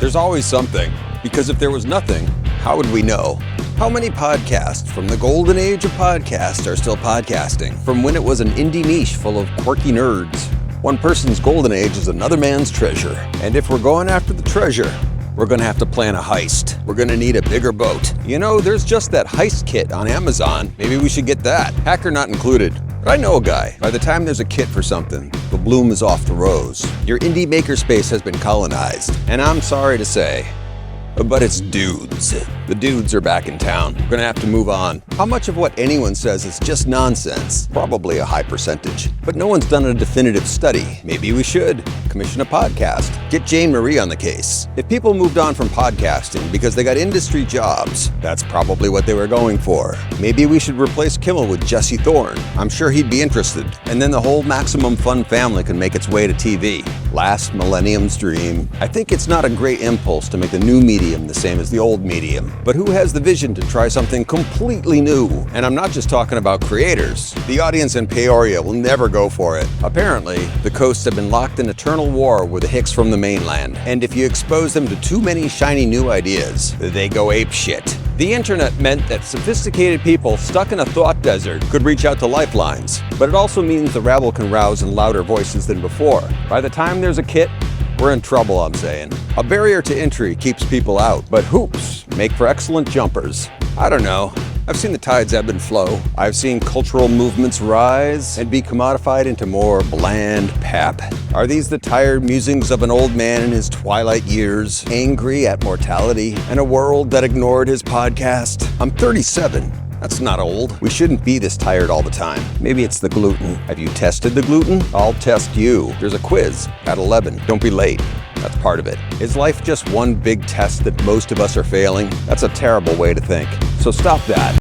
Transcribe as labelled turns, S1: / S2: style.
S1: There's always something, because if there was nothing, how would we know? How many podcasts from the golden age of podcasts are still podcasting? From when it was an indie niche full of quirky nerds. One person's golden age is another man's treasure. And if we're going after the treasure, we're gonna have to plan a heist. We're gonna need a bigger boat. You know, there's just that heist kit on Amazon. Maybe we should get that. Hacker not included. But I know a guy. By the time there's a kit for something, the bloom is off the rose. Your indie makerspace has been colonized. And I'm sorry to say, but it's dudes. The dudes are back in town. We're gonna have to move on. How much of what anyone says is just nonsense? Probably a high percentage. But no one's done a definitive study. Maybe we should commission a podcast. Get Jane Marie on the case. If people moved on from podcasting because they got industry jobs, that's probably what they were going for. Maybe we should replace Kimmel with Jesse Thorne. I'm sure he'd be interested. And then the whole Maximum Fun family can make its way to TV. Last millennium's dream. I think it's not a great impulse to make the new medium the same as the old medium. But who has the vision to try something completely new? And I'm not just talking about creators. The audience in Peoria will never go for it. Apparently, the coasts have been locked in eternal war with the hicks from the mainland. And if you expose them to too many shiny new ideas, they go apeshit. The internet meant that sophisticated people stuck in a thought desert could reach out to lifelines. But it also means the rabble can rouse in louder voices than before. By the time there's a kit, we're in trouble, I'm saying. A barrier to entry keeps people out, but hoops make for excellent jumpers. I don't know. I've seen the tides ebb and flow. I've seen cultural movements rise and be commodified into more bland pap. Are these the tired musings of an old man in his twilight years, angry at mortality and a world that ignored his podcast? I'm 37. That's not old. We shouldn't be this tired all the time. Maybe it's the gluten. Have you tested the gluten? I'll test you. There's a quiz at 11. Don't be late. That's part of it. Is life just one big test that most of us are failing? That's a terrible way to think. So stop that.